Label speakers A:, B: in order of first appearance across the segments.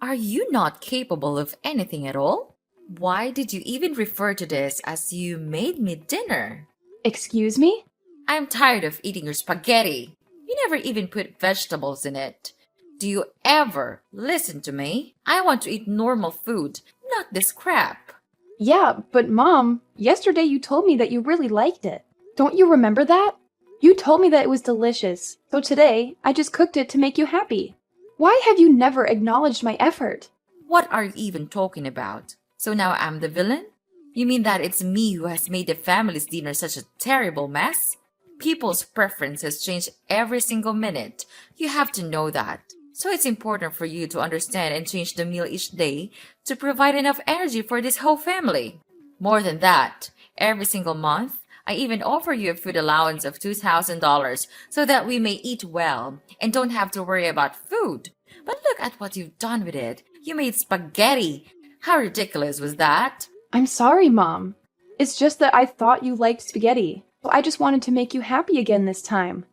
A: Are you not capable of anything at all? Why did you even refer to this as you made me dinner?
B: Excuse me?
A: I'm tired of eating your spaghetti. You never even put vegetables in it. Do you ever listen to me? I want to eat normal food, not this crap.
B: Yeah, but Mom, yesterday you told me that you really liked it. Don't you remember that? You told me that it was delicious, so today I just cooked it to make you happy. Why have you never acknowledged my effort?
A: What are you even talking about? So now I'm the villain? You mean that it's me who has made the family's dinner such a terrible mess? People's preferences change every single minute. You have to know that. So it's important for you to understand and change the meal each day to provide enough energy for this whole family. More than that, every single month, I even offer you a food allowance of $2,000 so that we may eat well and don't have to worry about food. But look at what you've done with it. You made spaghetti. How ridiculous was that?
B: I'm sorry, Mom. It's just that I thought you liked spaghetti, so I just wanted to make you happy again this time.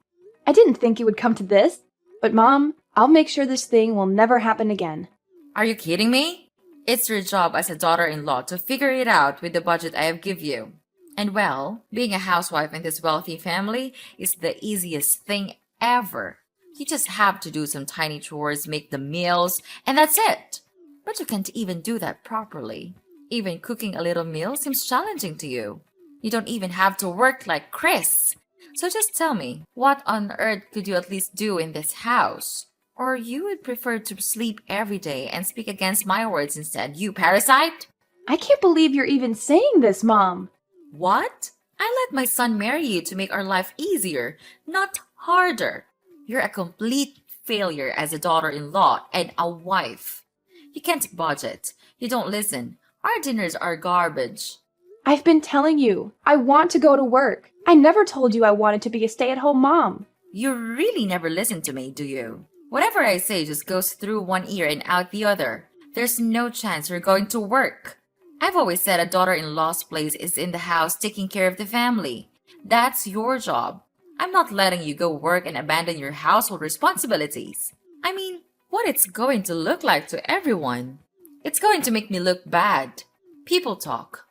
B: I didn't think it would come to this, but Mom, I'll make sure this thing will never happen again.
A: Are you kidding me? It's your job as a daughter-in-law to figure it out with the budget I have give you. And well, being a housewife in this wealthy family is the easiest thing ever. You just have to do some tiny chores, make the meals, and that's it. But you can't even do that properly. Even cooking a little meal seems challenging to you. You don't even have to work like Chris. So just tell me, what on earth could you at least do in this house? Or you would prefer to sleep every day and speak against my words instead, you parasite?
B: I can't believe you're even saying this, Mom.
A: What? I let my son marry you to make our life easier, not harder. You're a complete failure as a daughter-in-law and a wife. You can't budget. You don't listen. Our dinners are garbage.
B: I've been telling you, I want to go to work. I never told you I wanted to be a stay-at-home mom.
A: You really never listen to me, do you? Whatever I say just goes through one ear and out the other. There's no chance you're going to work. I've always said a daughter-in-law's place is in the house taking care of the family. That's your job. I'm not letting you go work and abandon your household responsibilities. I mean, what it's going to look like to everyone. It's going to make me look bad. People talk.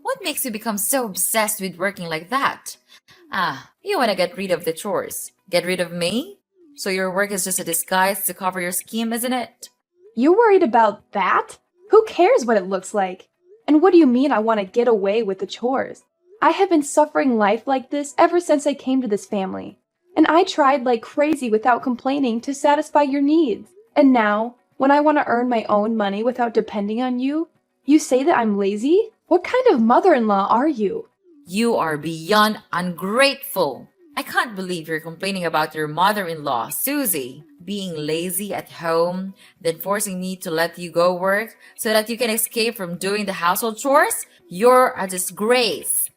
A: What makes you become so obsessed with working like that? You want to get rid of the chores. Get rid of me? So your work is just a disguise to cover your scheme, isn't it?
B: You worried about that? Who cares what it looks like? And what do you mean I want to get away with the chores? I have been suffering life like this ever since I came to this family. And I tried like crazy without complaining to satisfy your needs. And now, when I want to earn my own money without depending on you, you say that I'm lazy? What kind of mother-in-law are you?
A: You are beyond ungrateful. I can't believe you're complaining about your mother-in-law, Susie, being lazy at home, then forcing me to let you go work so that you can escape from doing the household chores. You're a disgrace.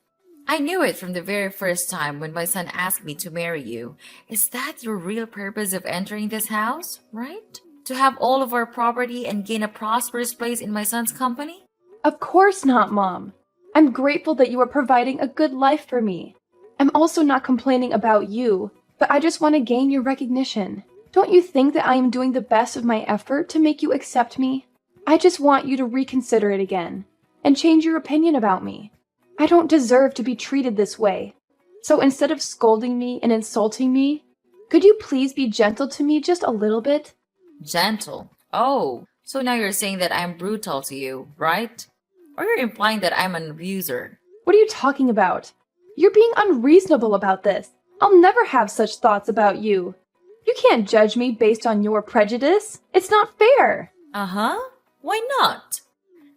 A: I knew it from the very first time when my son asked me to marry you. Is that your real purpose of entering this house, right? To have all of our property and gain a prosperous place in my son's company?
B: Of course not, Mom. I'm grateful that you are providing a good life for me. I'm also not complaining about you, but I just want to gain your recognition. Don't you think that I am doing the best of my effort to make you accept me? I just want you to reconsider it again and change your opinion about me. I don't deserve to be treated this way. So instead of scolding me and insulting me, could you please be gentle to me just a little bit?
A: Gentle? Oh, so now you're saying that I'm brutal to you, right? Or you're implying that I'm an abuser?
B: What are you talking about? You're being unreasonable about this. I'll never have such thoughts about you. You can't judge me based on your prejudice. It's not fair.
A: Uh-huh. Why not?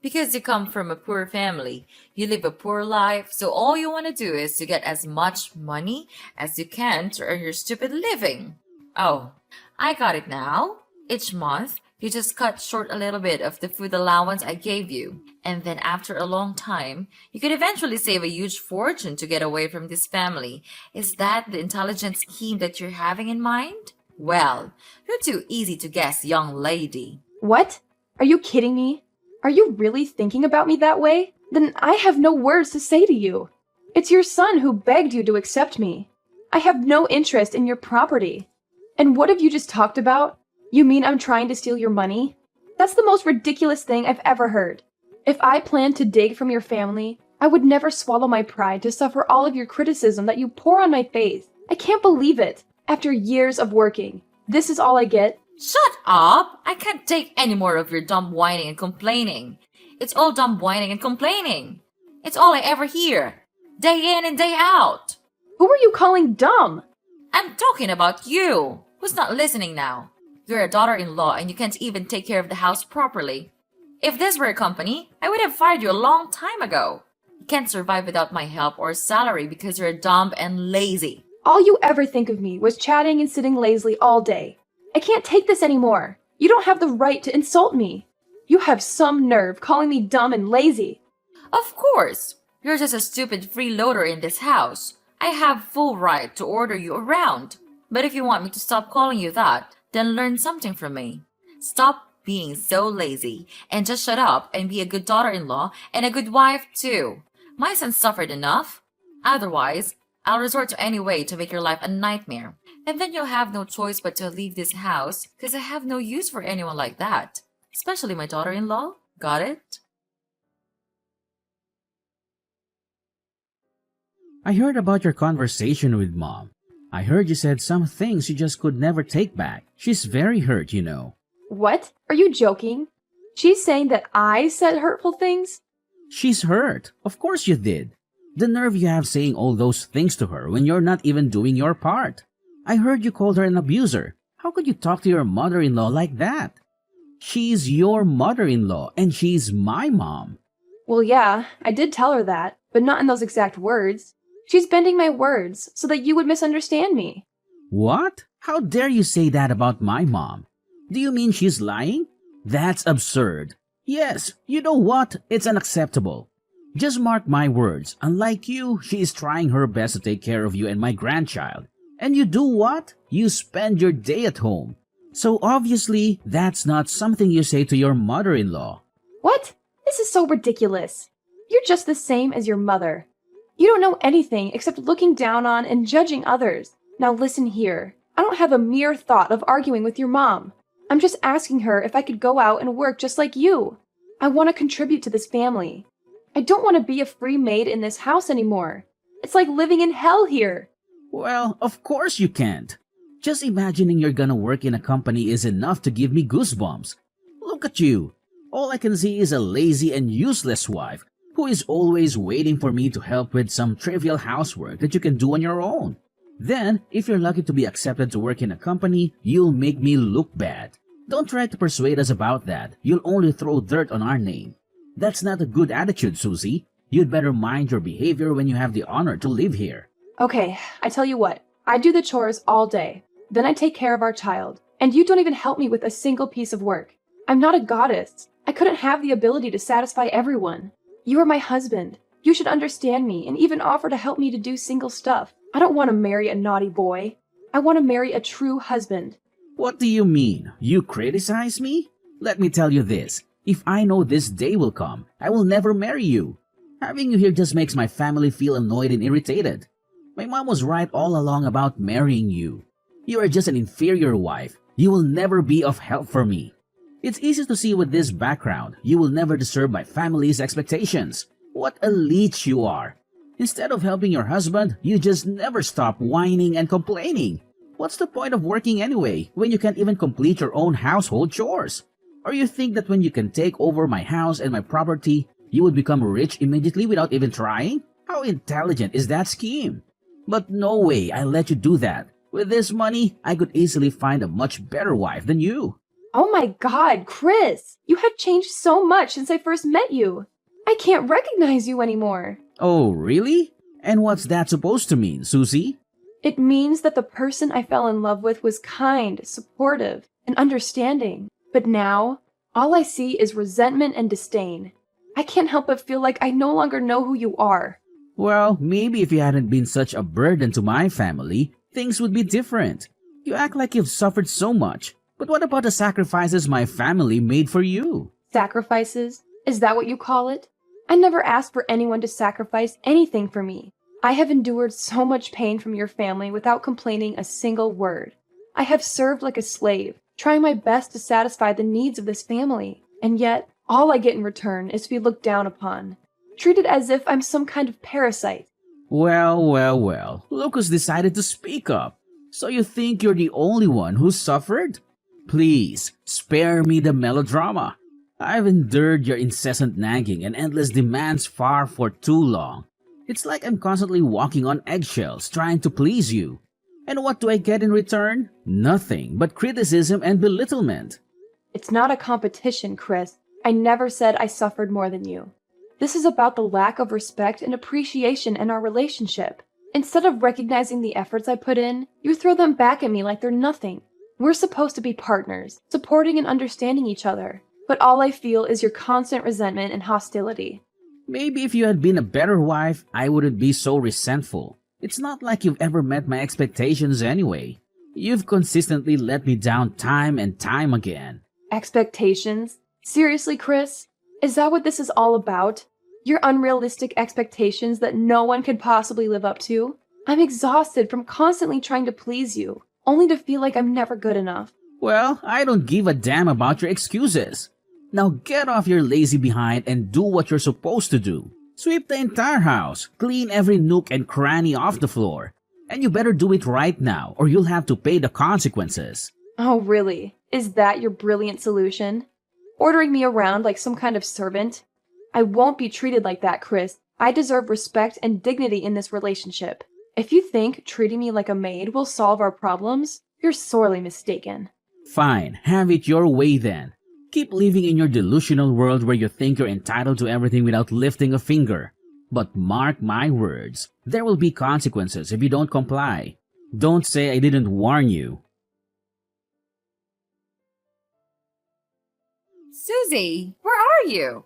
A: Because you come from a poor family. You live a poor life, so all you want to do is to get as much money as you can to earn your stupid living. Oh, I got it now. Each month, you just cut short a little bit of the food allowance I gave you. And then after a long time, you could eventually save a huge fortune to get away from this family. Is that the intelligent scheme that you're having in mind? Well, you're too easy to guess, young lady.
B: What? Are you kidding me? Are you really thinking about me that way? Then I have no words to say to you. It's your son who begged you to accept me. I have no interest in your property. And what have you just talked about? You mean I'm trying to steal your money? That's the most ridiculous thing I've ever heard. If I planned to dig from your family, I would never swallow my pride to suffer all of your criticism that you pour on my face. I can't believe it. After years of working, this is all I get?
A: Shut up! I can't take any more of your dumb whining and complaining. It's all dumb whining and complaining. It's all I ever hear. Day in and day out.
B: Who are you calling dumb?
A: I'm talking about you. Who's not listening now? You're a daughter-in-law and you can't even take care of the house properly. If this were a company, I would have fired you a long time ago. You can't survive without my help or salary because you're dumb and lazy.
B: All you ever think of me was chatting and sitting lazily all day. I can't take this anymore. You don't have the right to insult me. You have some nerve calling me dumb and lazy.
A: Of course. You're just a stupid freeloader in this house. I have full right to order you around. But if you want me to stop calling you that, then learn something from me. Stop being so lazy and just shut up and be a good daughter-in-law and a good wife too. My son suffered enough. Otherwise, I'll resort to any way to make your life a nightmare. And then you'll have no choice but to leave this house because I have no use for anyone like that. Especially my daughter-in-law. Got it?
C: I heard about your conversation with Mom. I heard you said some things you just could never take back. She's very hurt, you know.
B: What? Are you joking? She's saying that I said hurtful things?
C: She's hurt. Of course you did. The nerve you have saying all those things to her when you're not even doing your part. I heard you called her an abuser. How could you talk to your mother-in-law like that? She's your mother-in-law and she's my mom.
B: Well, yeah, I did tell her that, but not in those exact words. She's bending my words so that you would misunderstand me.
C: What? How dare you say that about my mom? Do you mean she's lying? That's absurd. Yes, you know what? It's unacceptable. Just mark my words. Unlike you, she is trying her best to take care of you and my grandchild. And you do what? You spend your day at home. So obviously, that's not something you say to your mother-in-law.
B: What? This is so ridiculous. You're just the same as your mother. You don't know anything except looking down on and judging others. Now listen here. I don't have a mere thought of arguing with your mom. I'm just asking her if I could go out and work just like you. I want to contribute to this family. I don't want to be a free maid in this house anymore. It's like living in hell here.
C: Well, of course you can't. Just imagining you're gonna work in a company is enough to give me goosebumps. Look at you. All I can see is a lazy and useless wife who is always waiting for me to help with some trivial housework that you can do on your own. Then, if you're lucky to be accepted to work in a company, you'll make me look bad. Don't try to persuade us about that. You'll only throw dirt on our name. That's not a good attitude, Susie. You'd better mind your behavior when you have the honor to live here.
B: Okay, I tell you what. I do the chores all day. Then I take care of our child. And you don't even help me with a single piece of work. I'm not a goddess. I couldn't have the ability to satisfy everyone. You are my husband. You should understand me and even offer to help me to do single stuff. I don't want to marry a naughty boy. I want to marry a true husband.
C: What do you mean? You criticize me? Let me tell you this. If I know this day will come, I will never marry you. Having you here just makes my family feel annoyed and irritated. My mom was right all along about marrying you. You are just an inferior wife. You will never be of help for me. It's easy to see with this background, you will never deserve my family's expectations. What a leech you are. Instead of helping your husband, you just never stop whining and complaining. What's the point of working anyway, when you can't even complete your own household chores? Or you think that when you can take over my house and my property, you would become rich immediately without even trying? How intelligent is that scheme? But no way I'll let you do that. With this money, I could easily find a much better wife than you.
B: Oh my God, Chris! You have changed so much since I first met you. I can't recognize you anymore.
C: Oh, really? And what's that supposed to mean, Susie?
B: It means that the person I fell in love with was kind, supportive, and understanding. But now, all I see is resentment and disdain. I can't help but feel like I no longer know who you are.
C: Well, maybe if you hadn't been such a burden to my family, things would be different. You act like you've suffered so much. But what about the sacrifices my family made for you?
B: Sacrifices? Is that what you call it? I never asked for anyone to sacrifice anything for me. I have endured so much pain from your family without complaining a single word. I have served like a slave, trying my best to satisfy the needs of this family. And yet, all I get in return is to be looked down upon, treated as if I'm some kind of parasite.
C: Well. Lucas decided to speak up. So you think you're the only one who suffered? Please, spare me the melodrama. I've endured your incessant nagging and endless demands for too long. It's like I'm constantly walking on eggshells trying to please you. And what do I get in return? Nothing but criticism and belittlement.
B: It's not a competition, Chris. I never said I suffered more than you. This is about the lack of respect and appreciation in our relationship. Instead of recognizing the efforts I put in, you throw them back at me like they're nothing. We're supposed to be partners, supporting and understanding each other. But all I feel is your constant resentment and hostility.
C: Maybe if you had been a better wife, I wouldn't be so resentful. It's not like you've ever met my expectations anyway. You've consistently let me down time and time again.
B: Expectations? Seriously, Chris? Is that what this is all about? Your unrealistic expectations that no one could possibly live up to? I'm exhausted from constantly trying to please you, only to feel like I'm never good enough.
C: Well, I don't give a damn about your excuses. Now get off your lazy behind and do what you're supposed to do. Sweep the entire house, clean every nook and cranny off the floor. And you better do it right now or you'll have to pay the consequences.
B: Oh, really? Is that your brilliant solution? Ordering me around like some kind of servant? I won't be treated like that, Chris. I deserve respect and dignity in this relationship. If you think treating me like a maid will solve our problems, you're sorely mistaken.
C: Fine, have it your way then. Keep living in your delusional world where you think you're entitled to everything without lifting a finger. But mark my words, there will be consequences if you don't comply. Don't say I didn't warn you.
A: Susie, where are you?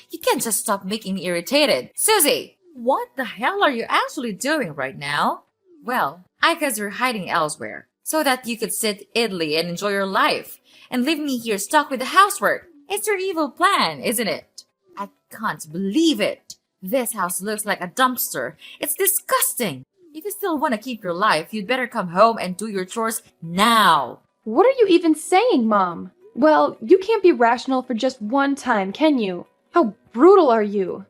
A: You can't just stop making me irritated. Susie, what the hell are you actually doing right now? Well, I guess you're hiding elsewhere, so that you could sit idly and enjoy your life, and leave me here stuck with the housework. It's your evil plan, isn't it? I can't believe it. This house looks like a dumpster. It's disgusting. If you still want to keep your life, you'd better come home and do your chores now.
B: What are you even saying, Mom? Well, you can't be rational for just one time, can you? How brutal are you?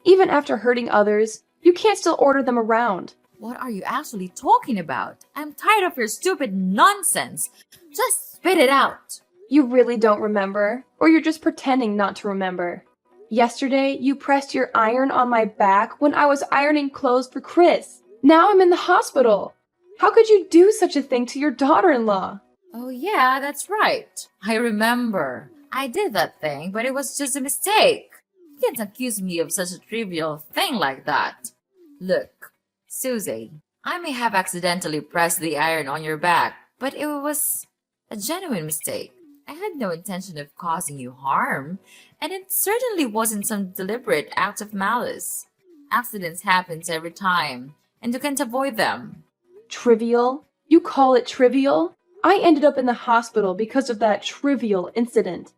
B: Even after hurting others, you can't still order them around.
A: What are you actually talking about? I'm tired of your stupid nonsense. Just spit it out.
B: You really don't remember, or you're just pretending not to remember. Yesterday, you pressed your iron on my back when I was ironing clothes for Chris. Now I'm in the hospital. How could you do such a thing to your daughter-in-law?
A: Oh yeah, that's right. I remember. I did that thing, but it was just a mistake. You can't accuse me of such a trivial thing like that. Look, Susie, I may have accidentally pressed the iron on your back, but it was a genuine mistake. I had no intention of causing you harm, and it certainly wasn't some deliberate act of malice. Accidents happen every time, and you can't avoid them.
B: Trivial? You call it trivial? I ended up in the hospital because of that trivial incident.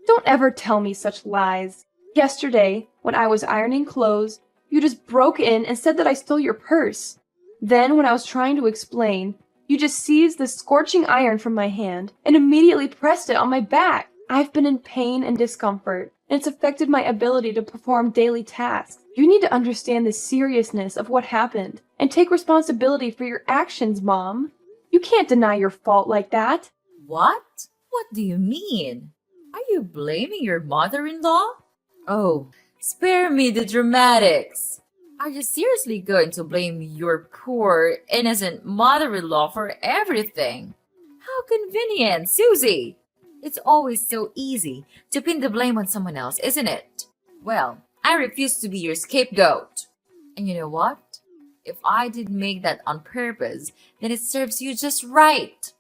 B: Don't ever tell me such lies. Yesterday, when I was ironing clothes, you just broke in and said that I stole your purse. Then, when I was trying to explain, you just seized the scorching iron from my hand and immediately pressed it on my back. I've been in pain and discomfort, and it's affected my ability to perform daily tasks. You need to understand the seriousness of what happened and take responsibility for your actions, Mom. You can't deny your fault like that.
A: What? What do you mean? Are you blaming your mother-in-law? Oh, spare me the dramatics. Are you seriously going to blame your poor, innocent mother-in-law for everything? How convenient, Susie! It's always so easy to pin the blame on someone else, isn't it? Well, I refuse to be your scapegoat. And you know what? If I did make that on purpose, then it serves you just right.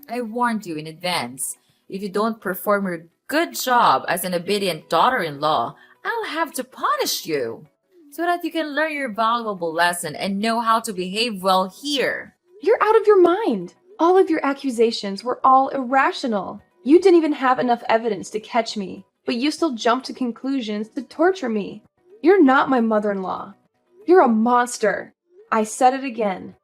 A: I warned you in advance. If you don't perform your good job as an obedient daughter-in-law, I'll have to punish you, so that you can learn your valuable lesson and know how to behave well here.
B: You're out of your mind. All of your accusations were all irrational. You didn't even have enough evidence to catch me, but you still jumped to conclusions to torture me. You're not my mother-in-law. You're a monster. I said it again.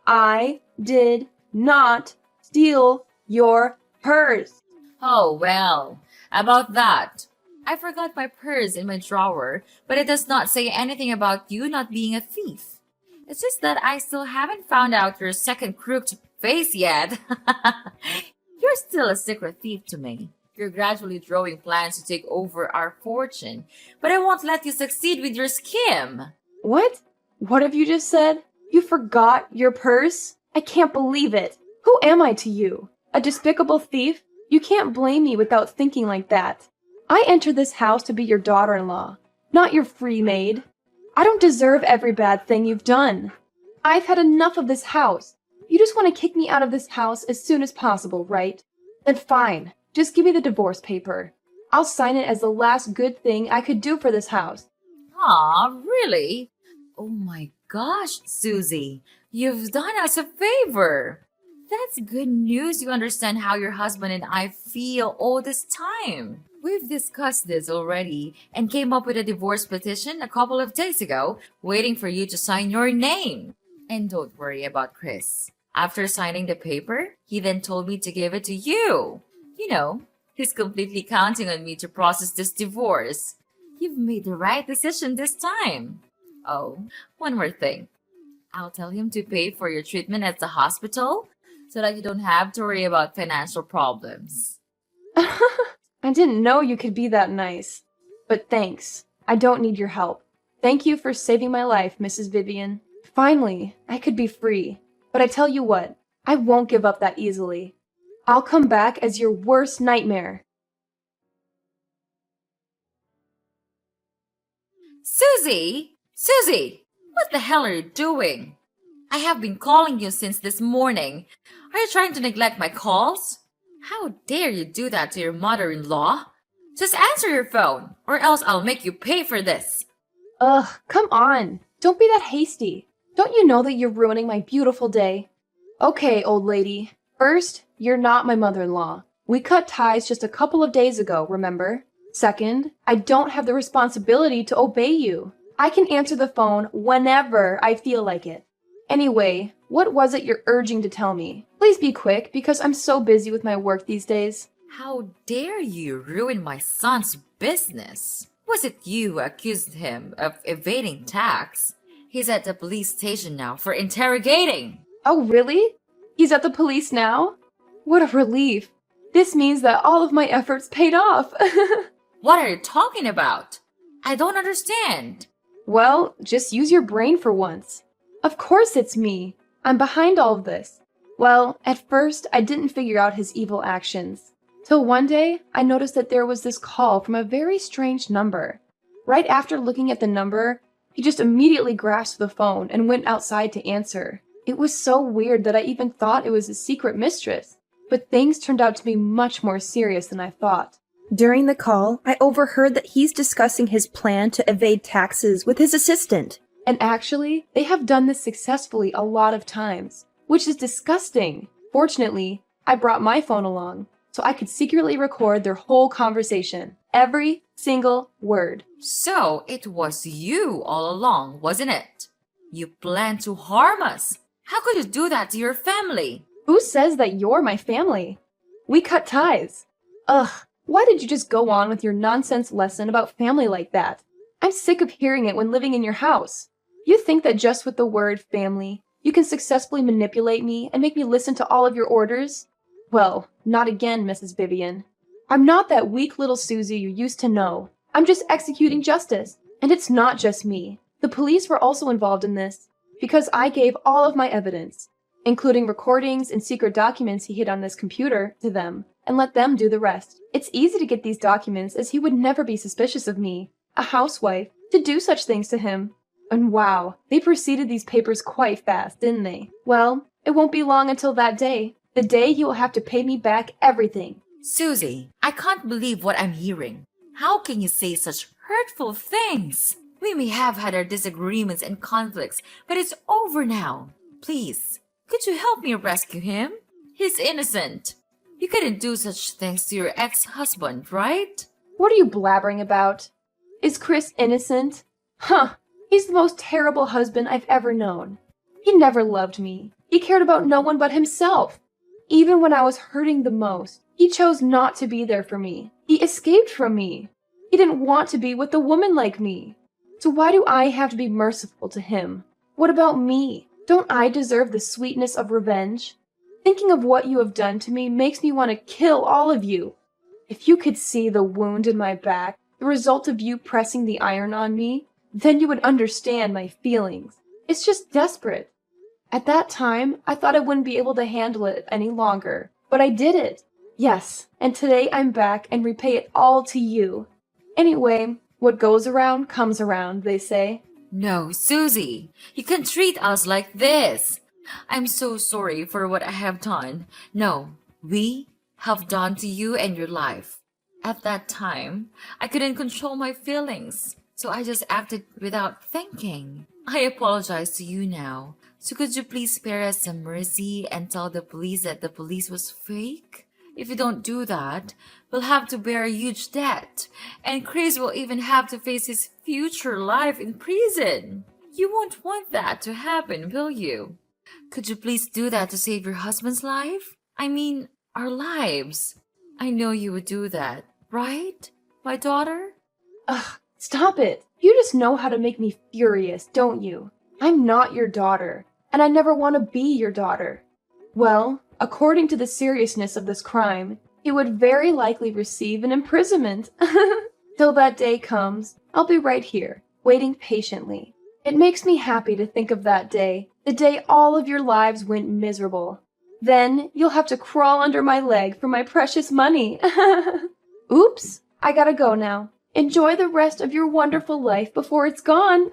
B: I did not steal your purse.
A: Oh, well, about that. I forgot my purse in my drawer, but it does not say anything about you not being a thief. It's just that I still haven't found out your second crooked face yet. You're still a secret thief to me. You're gradually drawing plans to take over our fortune, but I won't let you succeed with your scheme.
B: What? What have you just said? You forgot your purse? I can't believe it. Who am I to you? A despicable thief? You can't blame me without thinking like that. I entered this house to be your daughter-in-law, not your free maid. I don't deserve every bad thing you've done. I've had enough of this house. You just want to kick me out of this house as soon as possible, right? Then fine. Just give me the divorce paper. I'll sign it as the last good thing I could do for this house.
A: Aw, really? Oh my gosh, Susie, you've done us a favor. That's good news you understand how your husband and I feel all this time. We've discussed this already and came up with a divorce petition a couple of days ago, waiting for you to sign your name. And don't worry about Chris. After signing the paper, he then told me to give it to you. You know, he's completely counting on me to process this divorce. You've made the right decision this time. Oh, one more thing. I'll tell him to pay for your treatment at the hospital so that you don't have to worry about financial problems.
B: I didn't know you could be that nice. But thanks. I don't need your help. Thank you for saving my life, Mrs. Vivian. Finally, I could be free. But I tell you what, I won't give up that easily. I'll come back as your worst nightmare.
A: Susie! Susie! What the hell are you doing? I have been calling you since this morning. Are you trying to neglect my calls? How dare you do that to your mother-in-law? Just answer your phone, or else I'll make you pay for this.
B: Ugh, come on. Don't be that hasty. Don't you know that you're ruining my beautiful day? Okay, old lady. First, you're not my mother-in-law. We cut ties just a couple of days ago, remember? Second, I don't have the responsibility to obey you. I can answer the phone whenever I feel like it. Anyway, what was it you're urging to tell me? Please be quick, because I'm so busy with my work these days.
A: How dare you ruin my son's business? Was it you who accused him of evading tax? He's at the police station now for interrogating.
B: Oh, really? He's at the police now? What a relief. This means that all of my efforts paid off.
A: What are you talking about? I don't understand.
B: Well, just use your brain for once. Of course it's me. I'm behind all of this. Well, at first, I didn't figure out his evil actions. Till one day, I noticed that there was this call from a very strange number. Right after looking at the number, he just immediately grasped the phone and went outside to answer. It was so weird that I even thought it was his secret mistress. But things turned out to be much more serious than I thought.
D: During the call, I overheard that he's discussing his plan to evade taxes with his assistant.
B: And actually, they have done this successfully a lot of times, which is disgusting. Fortunately, I brought my phone along, so I could secretly record their whole conversation. Every single word.
A: So it was you all along, wasn't it? You planned to harm us. How could you do that to your family?
B: Who says that you're my family? We cut ties. Ugh, why did you just go on with your nonsense lesson about family like that? I'm sick of hearing it when living in your house. You think that just with the word family, you can successfully manipulate me and make me listen to all of your orders? Well, not again, Mrs. Vivian. I'm not that weak little Susie you used to know. I'm just executing justice. And it's not just me. The police were also involved in this, because I gave all of my evidence, including recordings and secret documents he hid on this computer, to them, and let them do the rest. It's easy to get these documents, as he would never be suspicious of me, a housewife, to do such things to him. And wow, they proceeded these papers quite fast, didn't they? Well, it won't be long until that day, the day he will have to pay me back everything.
A: Susie, I can't believe what I'm hearing. How can you say such hurtful things? We may have had our disagreements and conflicts, but it's over now. Please, could you help me rescue him? He's innocent. You couldn't do such things to your ex-husband, right?
B: What are you blabbering about? Is Chris innocent? Huh, he's the most terrible husband I've ever known. He never loved me. He cared about no one but himself. Even when I was hurting the most, he chose not to be there for me. He escaped from me. He didn't want to be with a woman like me. So why do I have to be merciful to him? What about me? Don't I deserve the sweetness of revenge? Thinking of what you have done to me makes me want to kill all of you. If you could see the wound in my back, the result of you pressing the iron on me, then you would understand my feelings. It's just desperate. At that time, I thought I wouldn't be able to handle it any longer, but I did it. Yes, and today I'm back and repay it all to you. Anyway, what goes around comes around, they say.
A: No, Susie, you can't treat us like this. I'm so sorry for what I have done. No, we have done to you and your life. At that time, I couldn't control my feelings, so I just acted without thinking. I apologize to you now. So could you please spare us some mercy and tell the police that the police was fake? If you don't do that, we'll have to bear a huge debt, and Chris will even have to face his future life in prison. You won't want that to happen, will you? Could you please do that to save your husband's life? I mean, our lives. I know you would do that, right, my daughter?
B: Ugh, stop it. You just know how to make me furious, don't you? I'm not your daughter, and I never want to be your daughter. Well, according to the seriousness of this crime, he would very likely receive an imprisonment. Till that day comes, I'll be right here, waiting patiently. It makes me happy to think of that day, the day all of your lives went miserable. Then you'll have to crawl under my leg for my precious money. Oops, I gotta go now. Enjoy the rest of your wonderful life before it's gone.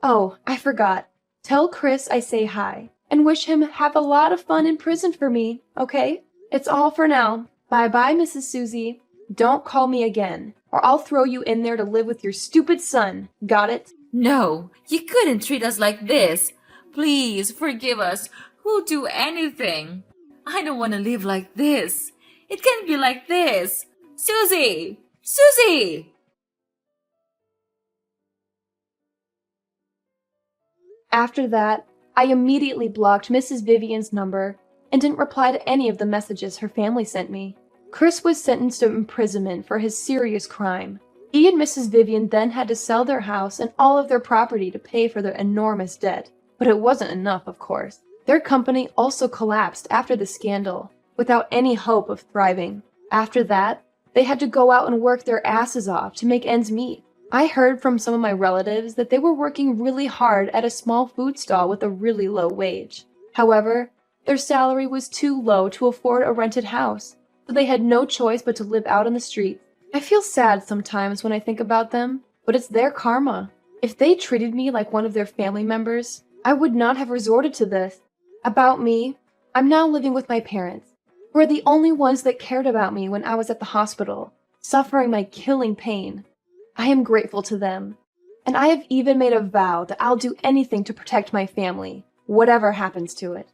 B: Oh, I forgot. Tell Chris I say hi and wish him have a lot of fun in prison for me, okay? It's all for now. Bye-bye, Mrs. Susie. Don't call me again, or I'll throw you in there to live with your stupid son. Got it?
A: No, you couldn't treat us like this. Please forgive us. We'll do anything. I don't want to live like this. It can't be like this. Susie! Susie!
B: After that, I immediately blocked Mrs. Vivian's number and didn't reply to any of the messages her family sent me. Chris was sentenced to imprisonment for his serious crime. He and Mrs. Vivian then had to sell their house and all of their property to pay for their enormous debt. But it wasn't enough, of course. Their company also collapsed after the scandal, without any hope of thriving. After that, they had to go out and work their asses off to make ends meet. I heard from some of my relatives that they were working really hard at a small food stall with a really low wage. However, their salary was too low to afford a rented house, so they had no choice but to live out on the streets. I feel sad sometimes when I think about them, but it's their karma. If they treated me like one of their family members, I would not have resorted to this. About me, I'm now living with my parents, who are the only ones that cared about me when I was at the hospital, suffering my killing pain. I am grateful to them, and I have even made a vow that I'll do anything to protect my family, whatever happens to it.